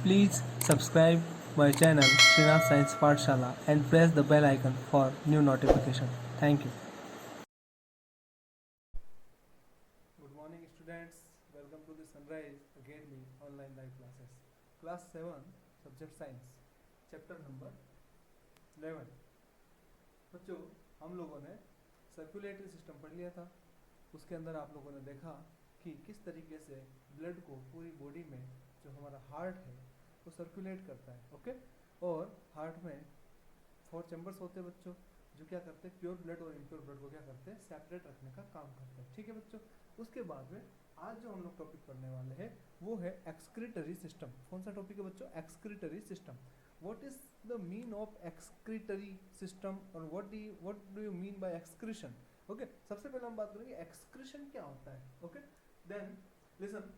Please subscribe my channel Srinath Science Pathshala and press the bell icon for new notification. Thank you. Good morning students. Welcome to the Sunrise Academy online live classes. Class 7 subject science chapter number 11. बच्चों हम लोगों ने circulatory system पढ़ लिया था. उसके अंदर आप लोगों ने देखा कि किस तरीके से ब्लड को पूरी बॉडी में जो हमारा हार्ट है वो सर्कुलेट करता है. ओके. और हार्ट में 4 चैम्बर्स होते हैं बच्चों, जो क्या करते हैं प्योर ब्लड और इम्प्योर ब्लड को क्या करते हैं सेपरेट रखने का काम करते हैं. ठीक है बच्चों. उसके बाद में आज जो हम लोग टॉपिक पढ़ने वाले हैं वो है एक्सक्रीटरी सिस्टम. कौन सा टॉपिक है बच्चों? Excretory system. What is the mean of excretory system और what do you mean by excretion? Okay. सबसे पहले हम बात करेंगे एक्सक्रीशन क्या होता है. Okay. Then listen,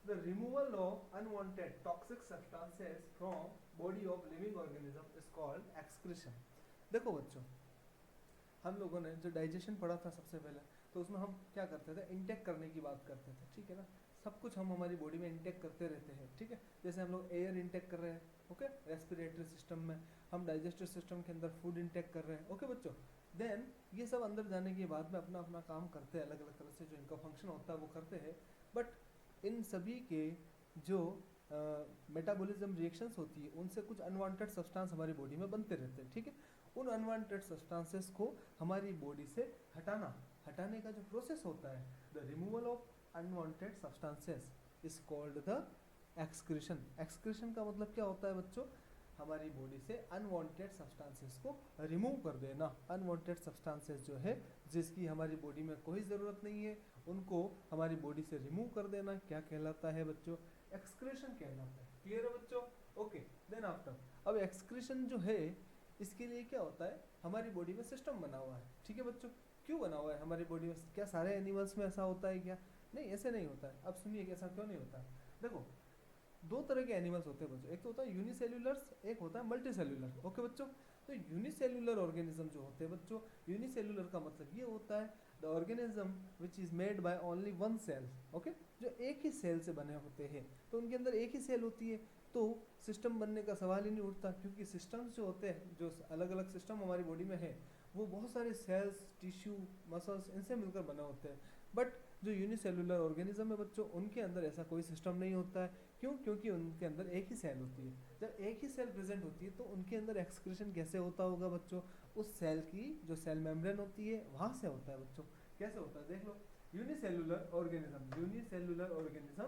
the removal of unwanted toxic substances from body of living organism is called excretion. देखो बच्चों, हम लोगों ने जो डाइजेशन पढ़ा था सबसे पहले, तो उसमें हम क्या करते थे? इंटेक करने की बात करते थे. ठीक है ना. सब कुछ हम हमारी बॉडी में इंटेक करते रहते हैं. ठीक है. जैसे हम लोग एयर इंटेक कर रहे हैं. ओके. रेस्पिरेटरी सिस्टम में हम डाइजेस्टिव सिस्टम के अंदर फूड इंटेक कर रहे हैं. ओके बच्चों. देन ये सब अंदर जाने के बाद में अपना अपना काम करते हैं, अलग अलग तरह से जो इनका फंक्शन होता है वो करते हैं. बट इन सभी के जो मेटाबॉलिज्म रिएक्शंस होती है उनसे कुछ अनवांटेड सब्सटेंस हमारी बॉडी में बनते रहते हैं. ठीक है. उन अनवांटेड सब्सटेंसेस को हमारी बॉडी से हटाने का जो प्रोसेस होता है, the removal of unwanted substances is called the excretion. Excretion का मतलब क्या होता है बच्चों? हमारी बॉडी से अनवांटेड सब्सटेंसेस को रिमूव कर देना. अनवांटेड सब्सटेंसेस जो है जिसकी हमारी बॉडी में कोई ज़रूरत नहीं है उनको हमारी बॉडी से रिमूव कर देना क्या कहलाता है बच्चों? एक्सक्रीशन कहलाता है. क्लियर है बच्चों? ओके. देन आफ्टर, अब एक्सक्रीशन जो है इसके लिए क्या होता है? हमारी बॉडी में सिस्टम बना हुआ है. ठीक है बच्चों. क्यों बना हुआ है हमारी बॉडी में? क्या सारे एनिमल्स में ऐसा होता है क्या? नहीं, ऐसे नहीं होता है. अब सुनिए कि ऐसा क्यों नहीं होता है. देखो, दो तरह के एनिमल्स होते हैं बच्चों. एक तो होता है यूनिसेल्युलर्स, एक होता है मल्टीसेल्युलर. ओके बच्चों. तो यूनिसेल्युलर ऑर्गेनिज्म जो होते हैं बच्चों, यूनिसेल्युलर का मतलब ये होता है the organism which is made by only one cell. Okay. जो एक ही सेल से बने होते हैं, तो उनके अंदर एक ही सेल होती है, तो सिस्टम बनने का सवाल ही नहीं उठता. क्योंकि सिस्टम्स जो होते हैं, जो अलग अलग सिस्टम हमारी बॉडी में है, वो बहुत सारे सेल्स, टिश्यू, मसल्स इनसे मिलकर बने होते हैं. बट जो यूनिसेल्युलर ऑर्गेनिज्म है बच्चों, उनके अंदर ऐसा कोई सिस्टम नहीं होता है. क्यों? क्योंकि उनके अंदर एक ही सेल होती है. जब एक ही सेल प्रेजेंट होती है तो उनके अंदर एक्सक्रीशन कैसे होता होगा बच्चों? उस सेल की जो सेल मेम्ब्रेन होती है वहाँ से होता है बच्चों. कैसे होता है देख लो. Unicellular organism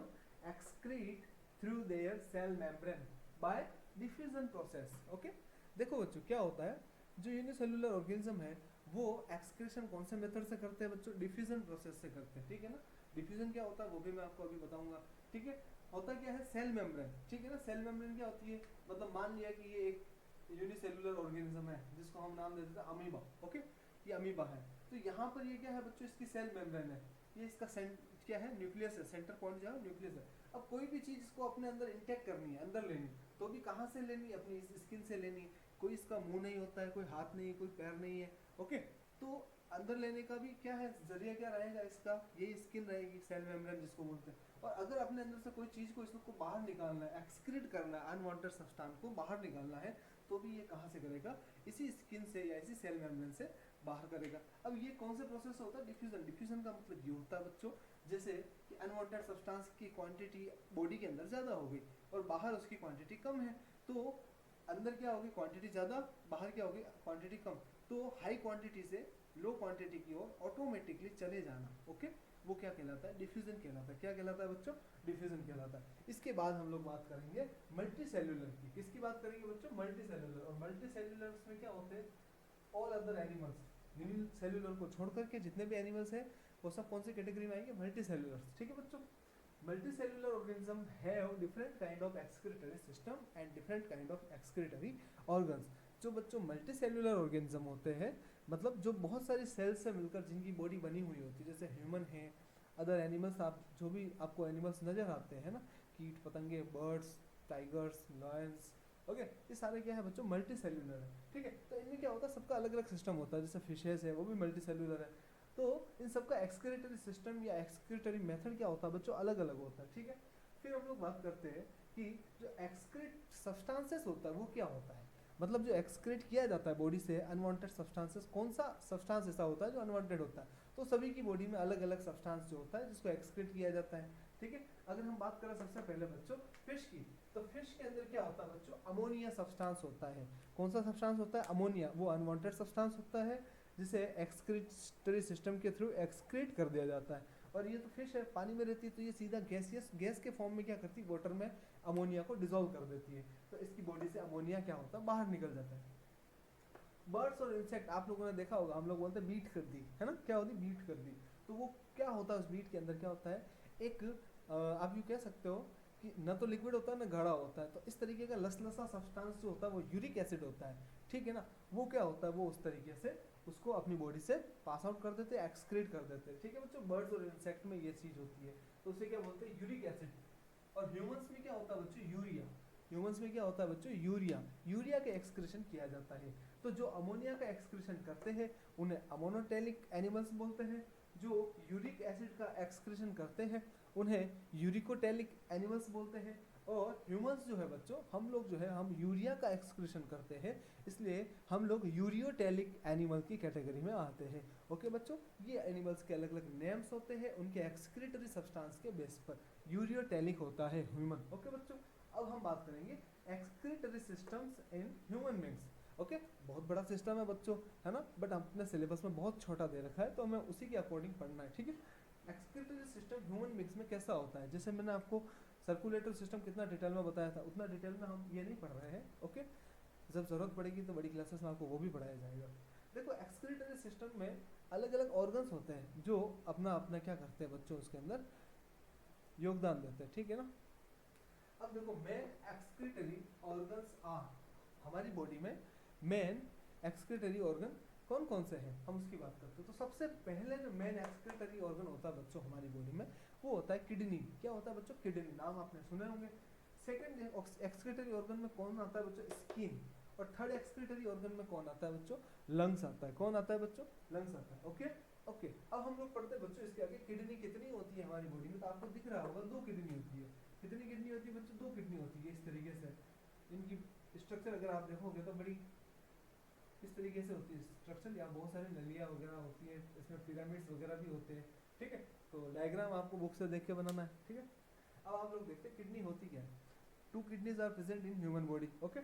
excrete through their cell membrane by diffusion process. Okay. देखो बच्चों, क्या होता है, जो यूनिसेल्युलर ऑर्गेनिज्म है वो एक्सक्रीशन कौन से मेथड से करते हैं बच्चों? डिफ्यूजन प्रोसेस से करते हैं. ठीक है ना. डिफ्यूजन क्या होता है वो भी मैं आपको अभी बताऊंगा. ठीक है. होता क्या है? Cell membrane. ठीक है ना. सेल मेम्ब्रेन क्या होती है? मतलब मान लिया कि ये एक यूनिसेल्युलर ऑर्गेनिज्म है जिसको हम नाम दे देते हैं अमीबा. ओके. ये अमीबा है. तो यहाँ पर ये क्या है बच्चों? इसकी सेल मेम्ब्रेन है. ये इसका क्या है? न्यूक्लियस है. सेंटर पॉइंट जो है न्यूक्लियस है. अब कोई भी चीज इसको अपने अंदर इंटेक करनी है, अंदर लेनी, तो भी कहाँ से लेनी है? अपनी स्किन से लेनी. कोई इसका मुंह नहीं होता है, कोई हाथ नहीं है, कोई पैर नहीं है. ओके. तो अंदर लेने का भी क्या है जरिया? क्या रहेगा इसका? ये स्किन रहेगी, सेल मेम्ब्रेन जिसको बोलते हैं. और अगर अपने अंदर से कोई चीज को इसको बाहर निकालना है, एक्सक्रीट करना है, अनवांटेड सब्सटेंस को बाहर निकालना है, तो भी ये कहाँ से करेगा? इसी स्किन से या इसी सेल मेम्ब्रेन से बाहर करेगा. अब ये कौन से प्रोसेस होता है? डिफ्यूजन. डिफ्यूजन का मतलब ये होता है बच्चों, जैसे कि अनवांटेड सब्सटेंस की क्वांटिटी बॉडी के अंदर ज़्यादा हो गई और बाहर उसकी क्वांटिटी कम है, तो अंदर क्या होगी? क्वांटिटी ज़्यादा, बाहर क्या होगी? क्वांटिटी कम. तो हाई क्वांटिटी से लो क्वांटिटी की ओर ऑटोमेटिकली चले जाना. ओके. वो क्या कहलाता है? डिफ्यूजन कहलाता है. क्या कहलाता है बच्चों? डिफ्यूजन कहलाता है. इसके बाद हम लोग बात करेंगे मल्टी सेल्यूलर की. किसकी बात करेंगे बच्चों? Multi cellular. और मल्टी सेल्यूलर में क्या होते हैं? All other animals. यूनिसेल्युलर को छोड़ करके जितने भी एनिमल्स हैं वो सब कौन सी कैटेगरी में आएंगे? Multi cellular. ठीक है बच्चों. Multicellular organism have different kind of excretory system and different kind of excretory organs. जो बच्चों मल्टी सेल्यूलर ऑर्गेनिज्म होते हैं, मतलब जो बहुत सारी सेल्स से मिलकर जिनकी बॉडी बनी हुई होती है, जैसे ह्यूमन है, अदर एनिमल्स, आप जो भी आपको एनिमल्स नजर आते हैं ना, कीट पतंगे, बर्ड्स, टाइगर्स, लॉयंस, ओके, ये सारे क्या है बच्चों? मल्टी सेल्यूलर है. ठीक है. तो इनमें क्या होता है? सबका अलग अलग सिस्टम होता है. जैसे फिशेस है वो भी मल्टी सेल्यूलर है. तो इन सबका एक्सक्रीटरी सिस्टम या एक्सक्रीटरी मेथड क्या होता है बच्चों? अलग अलग होता है. ठीक है. फिर हम लोग बात करते हैं कि जो एक्सक्रीट सब्सटेंसेस होता है वो क्या होता है, मतलब जो एक्सक्रीट किया जाता है बॉडी से अनवांटेड सब्सटेंसेस, कौन सा सब्सटेंस ऐसा होता है जो अनवांटेड होता है। तो सभी की बॉडी में अलग अलग सब्सटेंस जो होता है जिसको एक्सक्रीट किया जाता है, ठीक है। अगर हम बात करें सबसे पहले बच्चों फिश की, तो फिश के अंदर क्या होता है बच्चों, अमोनिया सब्सटेंस होता है। कौन सा सब्सटेंस होता है, अमोनिया, वो अनवांटेड सब्सटेंस होता है जिसे एक्सक्रीटरी सिस्टम के थ्रू एक्सक्रीट कर दिया जाता है। और ये तो फिश है, पानी में रहती है, तो ये सीधा गैस के फॉर्म में क्या करती है, वाटर में अमोनिया को डिसॉल्व कर देती है, तो इसकी बॉडी से अमोनिया क्या होता है, बाहर निकल जाता है। बर्ड्स और इंसेक्ट आप लोगों ने देखा होगा, हम लोग बोलते हैं बीट कर दी, है ना, क्या होती बीट कर दी, तो वो क्या होता है, उस बीट के अंदर क्या होता है, एक आप यूँ कह सकते हो कि न तो लिक्विड होता है न गाढ़ा होता है, तो इस तरीके का लसलसा सब्सटेंस जो होता है वो यूरिक एसिड होता है, ठीक है ना। वो क्या होता है, वो उस तरीके से उसको अपनी बॉडी से पास आउट कर देते हैं, एक्सक्रीट कर देते हैं, ठीक है बच्चों। बर्ड्स और इंसेक्ट में ये चीज़ होती है, तो उसे क्या बोलते हैं, यूरिक एसिड। और ह्यूमंस में क्या होता है बच्चों, यूरिया। ह्यूमंस में क्या होता है बच्चों, यूरिया, यूरिया का एक्सक्रीशन किया जाता है। तो जो अमोनिया का एक्सक्रीशन करते हैं उन्हें अमोनोटेलिक एनिमल्स बोलते हैं, जो यूरिक एसिड का एक्सक्रीशन करते हैं उन्हें यूरिकोटेलिक एनिमल्स बोलते हैं। और ह्यूमंस जो है बच्चों, हम लोग जो है हम यूरिया का एक्सक्रीशन करते हैं, इसलिए हम लोग यूरियोटेलिक एनिमल की कैटेगरी में आते हैं। ओके बच्चों, ये एनिमल्स के अलग अलग नेम्स होते हैं उनके एक्सक्रीटरी सब्सटेंस के बेस पर, यूरियोटेलिक होता है ह्यूमन। ओके बच्चों, अब हम बात करेंगे excretory systems in human beings. Okay, बहुत बड़ा सिस्टम है बच्चों, है ना, बट अपने सिलेबस में बहुत छोटा दे रखा है, तो हमें उसी के अकॉर्डिंग पढ़ना है, ठीक है। एक्सक्रीटरी सिस्टम ह्यूमन बींग्स में कैसा होता है, जैसे मैंने आपको सर्कुलेटरी सिस्टम कितना डिटेल में बताया था, उतना डिटेल में हम ये नहीं पढ़ रहे हैं। ओके, जब जरूरत पड़ेगी तो बड़ी क्लासेस में आपको वो भी पढ़ाया जाएगा। देखो, एक्सक्रीटरी सिस्टम में अलग अलग ऑर्गन्स होते हैं जो अपना अपना क्या करते हैं बच्चों, उसके अंदर योगदान देते हैं, ठीक है ना। अब देखो, मेन एक्सक्रीटरी ऑर्गन्स आर, हमारी बॉडी में मेन एक्सक्रीटरी ऑर्गन कौन कौन से हैं, हम उसकी बात करते हैं। तो सबसे पहले जो मेन एक्सक्रीटरी ऑर्गन होता है बच्चों हमारी बॉडी में, वो होता है किडनी। क्या होता है बच्चों, किडनी, नाम आपने सुने होंगे। सेकंड एक्सक्रीटरी ऑर्गन में कौन आता है बच्चों, स्किन। और थर्ड एक्सक्रीटरी ऑर्गन में कौन आता है बच्चों, लंग्स आता है। कौन आता है बच्चों, लंग्स आता है। ओके ओके, अब हम लोग पढ़ते हैं बच्चों इसके आगे, किडनी कितनी होती है हमारी बॉडी में, तो आपको दिख रहा होगा 2 किडनी होती है। कितनी किडनी होती है बच्चों, 2 किडनी होती है। इस तरीके से इनकी स्ट्रक्चर अगर आप देखोगे तो बड़ी इस तरीके से होती है स्ट्रक्चर, यहाँ बहुत सारी नलियाँ वगैरह होती है, इसमें पिरामिड्स वगैरह भी होते हैं, ठीक है। तो डायग्राम आपको बुक से देख के बनाना है, ठीक है। अब आप लोग देखते हैं किडनी होती क्या है। 2 kidneys are present in human body. Okay,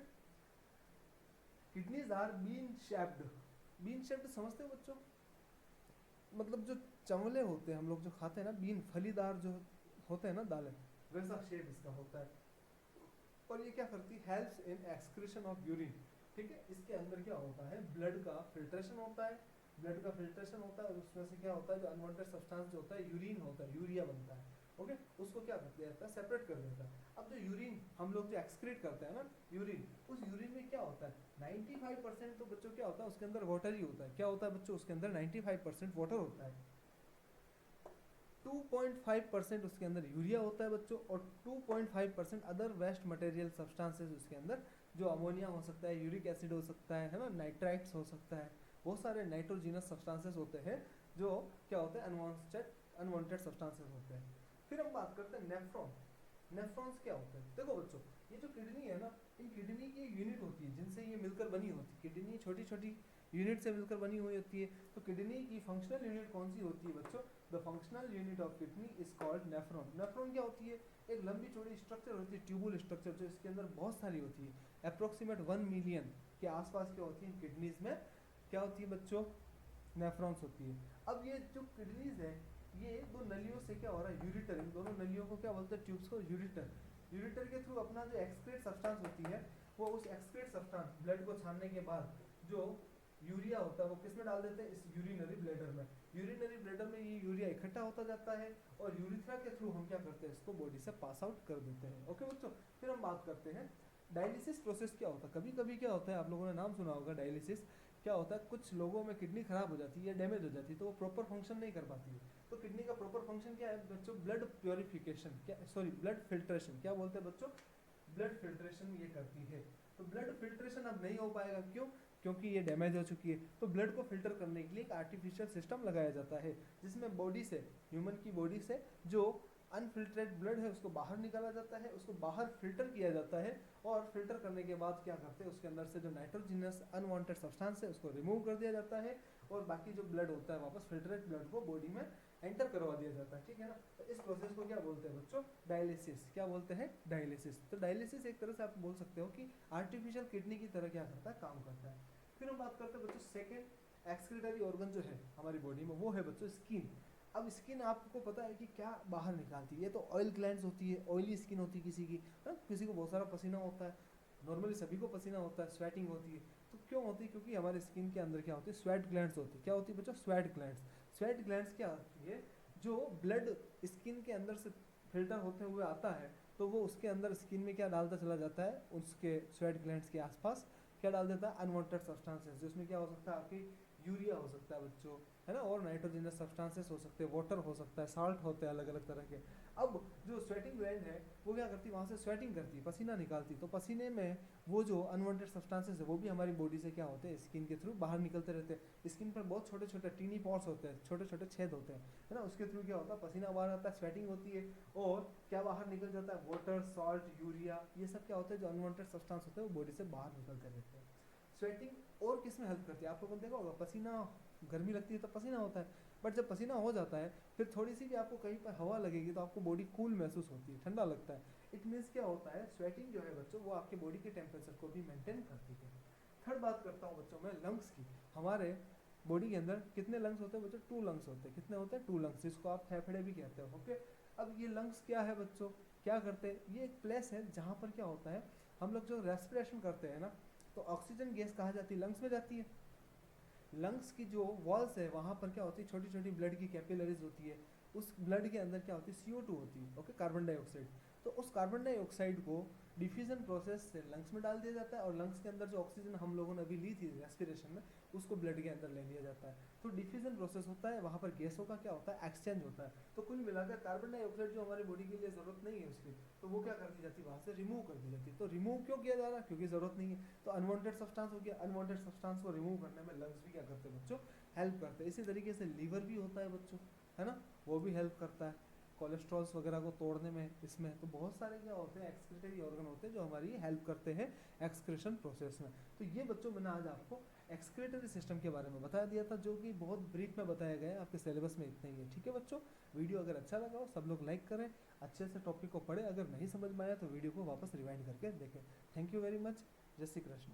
kidneys are bean shaped. Bean shaped समझते हो बच्चों, मतलब जो चमले होते हैं हम लोग जो खाते हैं ना, बीन फलीदार जो होते हैं ना दालें, वैसा शेप इसका होता है। और ये क्या करती है, helps in excretion of urine, ठीक है। इसके अंदर क्या होता है, ब्लड का फिल्ट्रेशन होता है, ब्लड का फिल्ट्रेशन होता है, और उसमें से क्या होता है, जो अनवांटेड सब्सटेंस जो होता है, यूरिन होता है, यूरिया बनता है। ओके, उसको क्या कर दिया जाता है, सेपरेट कर देता है। अब जो यूरिन हम लोग जो एक्सक्रीट करते हैं ना, यूरिन, उस यूरिन में क्या होता है, 95% तो बच्चों क्या होता है उसके अंदर वाटर ही होता है। क्या होता है बच्चों, उसके अंदर 95% वाटर होता है। 2.5% उसके अंदर यूरिया होता है बच्चों, और 2.5% अदर वेस्ट मटेरियल सब्सटेंसेस उसके अंदर, जो अमोनिया हो सकता है, यूरिक एसिड हो सकता है ना, नाइट्राइट्स हो सकता है, बहुत सारे नाइट्रोजीनस सब्सटेंसेस होते हैं जो क्या होते हैं, अनवांटेड सब्सटेंसेस होते हैं। फिर हम बात करते हैं नेफ्रॉन। नेफ्रॉन्स क्या होते हैं, देखो बच्चों, ये जो किडनी है ना, इन किडनी की यूनिट होती है जिनसे ये मिलकर बनी होती है। किडनी छोटी छोटी यूनिट से मिलकर बनी हुई होती है। तो किडनी की फंक्शनल यूनिट कौन सी होती है बच्चों, the functional unit of kidney is called nephron. Nephron क्या होती है, एक लंबी चौड़ी स्ट्रक्चर होती है, ट्यूबुल स्ट्रक्चर, जो इसके अंदर बहुत सारी होती है। अप्रोक्सीमेट 1 मिलियन के आसपास क्या होती है किडनीज में, क्या होती है बच्चों, नेफ्रॉन्स होती है। अब ये जो किडनीज है, ये 2 नलियों से क्या हो रहा है, यूरिटर, इन दोनों नलियों को क्या बोलते हैं, ट्यूब्स को, यूरिटर। यूरिटर के थ्रू अपना जो एक्सक्रीट सब्सटेंस होती है, वो उस एक्सक्रीट सब्सटेंस, ब्लड को छानने के बाद जो यूरिया होता है वो किस में डाल देते हैं, इस यूरिनरी ब्लैडर में। यूरिनरी ब्लैडर में ये यूरिया इकट्ठा होता जाता है, और यूरिथ्रा के थ्रू हम क्या करते हैं, इसको बॉडी से पास आउट कर देते हैं। ओके बच्चों, फिर हम बात करते हैं डायलिसिस प्रोसेस क्या होता है। कभी कभी क्या होता है, आप लोगों ने नाम सुना होगा डायलिसिस। क्या होता है, कुछ लोगों में किडनी खराब हो जाती है या डैमेज हो जाती है, तो वो प्रॉपर फंक्शन नहीं कर पाती है। तो किडनी का प्रॉपर फंक्शन क्या है बच्चों, ब्लड प्योरिफिकेशन, क्या सॉरी ब्लड फिल्ट्रेशन, क्या बोलते हैं बच्चों, ब्लड फिल्ट्रेशन ये करती है। तो ब्लड फिल्ट्रेशन अब नहीं हो पाएगा, क्यों, क्योंकि ये डैमेज हो चुकी है। तो ब्लड को फिल्टर करने के लिए एक आर्टिफिशियल सिस्टम लगाया जाता है, जिसमें बॉडी से, ह्यूमन की बॉडी से जो अनफिल्ट्रेट ब्लड है उसको बाहर निकाला जाता है, उसको बाहर फिल्टर किया जाता है, और फिल्टर करने के बाद क्या करते हैं उसके अंदर से जो नाइट्रोजिनस अनवांटेड सब्सटेंस है उसको रिमूव कर दिया जाता है, और बाकी जो ब्लड होता है वापस फिल्ट्रेट ब्लड को बॉडी में एंटर करवा दिया जाता है, ठीक है ना। तो इस प्रोसेस को क्या बोलते हैं बच्चों, डायलिसिस। क्या बोलते हैं, डायलिसिस। तो डायलिसिस एक तरह से आप बोल सकते हो कि आर्टिफिशियल किडनी की तरह क्या करता है, काम करता है। फिर हम बात करते हैं बच्चों सेकेंड एक्सक्रीटरी ऑर्गन जो है हमारी बॉडी में, वो है बच्चों स्किन। अब स्किन आपको पता है कि क्या बाहर निकालती है, ये तो ऑयल ग्लैंड्स होती है, ऑयली स्किन होती है किसी की, किसी को बहुत सारा पसीना होता है, नॉर्मली सभी को पसीना होता है, स्वेटिंग होती है। तो क्यों होती है, क्योंकि हमारे स्किन के अंदर क्या होती है, स्वेट ग्लैंड्स होती है। क्या होती है बच्चों, स्वेट ग्लैंड्स। स्वेट ग्लैंड्स क्या होती है, जो ब्लड स्किन के अंदर से फिल्टर होते हुए आता है, तो वो उसके अंदर स्किन में क्या डालता चला जाता है, उसके स्वेट ग्लैंड्स के आसपास क्या डाल देता है, अनवांटेड सब्सटेंसेस, जिसमें क्या हो सकता है आपकी यूरिया हो सकता है बच्चों, है ना, और नाइट्रोजनस सब्सटेंसेस हो सकते हैं, वाटर हो सकता है, साल्ट होते हैं अलग अलग तरह के। अब जो स्वेटिंग ग्लैंड है वो क्या करती है, वहाँ से स्वेटिंग करती है, पसीना निकालती, तो पसीने में वो जो अनवांटेड सब्सटेंसेस है वो भी हमारी बॉडी से क्या होते हैं, स्किन के थ्रू बाहर निकलते रहते हैं। स्किन पर बहुत छोटे छोटे टीनी पॉर्स होते हैं, छोटे छोटे छेद होते हैं, है ना, उसके थ्रू क्या होता है, पसीना बाहर आता है, स्वेटिंग होती है, और क्या बाहर निकल जाता है, वाटर, सॉल्ट, यूरिया, ये सब क्या होता है, जो अनवांटेड सब्सटेंस होते हैं वो बॉडी से बाहर निकलते रहते हैं। स्वेटिंग और किस में हेल्प करती है, आपको देखा होगा, पसीना, गर्मी लगती है तो पसीना होता है, बट जब पसीना हो जाता है फिर थोड़ी सी भी आपको कहीं पर हवा लगेगी तो आपको बॉडी कूल महसूस होती है, ठंडा लगता है। इट मीन्स क्या होता है, स्वेटिंग जो है बच्चों वो आपके बॉडी के टेम्परेचर को भी मेंटेन करती है। थर्ड बात करता हूँ बच्चों मैं लंग्स की। हमारे बॉडी के अंदर कितने लंग्स होते हैं बच्चों, 2 लंग्स होते हैं। कितने होते हैं, 2 लंग्स, जिसको आप फेफड़े भी कहते हो, ओके। अब ये लंग्स क्या है बच्चों, क्या करते हैं, ये एक प्लेस है जहाँ पर क्या होता है, हम लोग जो रेस्पिरेशन करते हैं ना, तो ऑक्सीजन गैस कहाँ जाती है, लंग्स में जाती है। लंग्स की जो वॉल्स है वहाँ पर क्या होती है, छोटी छोटी ब्लड की कैपिलरीज होती है, उस ब्लड के अंदर क्या होती है, CO2 होती है, ओके, कार्बन डाइऑक्साइड। तो उस कार्बन डाइऑक्साइड को डिफ्यूजन प्रोसेस से लंग्स में डाल दिया जाता है, और लंग्स के अंदर जो ऑक्सीजन हम लोगों ने अभी ली थी रेस्पिरेशन में, उसको ब्लड के अंदर ले लिया जाता है। तो डिफ्यूजन प्रोसेस होता है, वहाँ पर गैसों का क्या होता है, एक्सचेंज होता है। तो कुल मिलाकर कार्बन डाइऑक्साइड जो हमारी बॉडी के लिए जरूरत नहीं है उसकी, तो वो क्या कर दी जाती है, वहाँ से रिमूव कर दी जाती है। तो रिमूव क्यों किया जा रहा है, क्योंकि जरूरत नहीं है। तो अनवांटेड सब्सटेंस हो गया, अनवांटेड सब्सटेंस को रिमूव करने में लंग्स भी क्या करते हैं बच्चों, हेल्प करते हैं। इसी तरीके से लीवर भी होता है बच्चों, है ना, वो भी हेल्प करता है कोलेस्ट्रॉल्स वगैरह को तोड़ने में। इसमें तो बहुत सारे क्या होते हैं, एक्सक्रीटरी ऑर्गन होते हैं जो हमारी हेल्प करते हैं एक्सक्रीशन प्रोसेस में। तो ये बच्चों मैंने आज आपको एक्सक्रीटरी सिस्टम के बारे में बता दिया था, जो कि बहुत ब्रीफ में बताया गया है, आपके सिलेबस में इतना ही है, ठीक है बच्चों। वीडियो अगर अच्छा लगा हो सब लोग लाइक करें, अच्छे से टॉपिक को पढ़ें, अगर नहीं समझ में आया तो वीडियो को वापस रिवाइंड करके देखें। थैंक यू वेरी मच, जय Shri Krishna.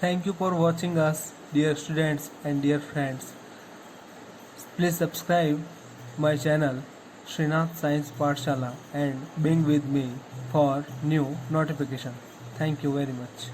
Thank you for watching us, dear students and dear friends. Please subscribe my channel Srinath Science Pathshala and being with me for new notification. Thank you very much.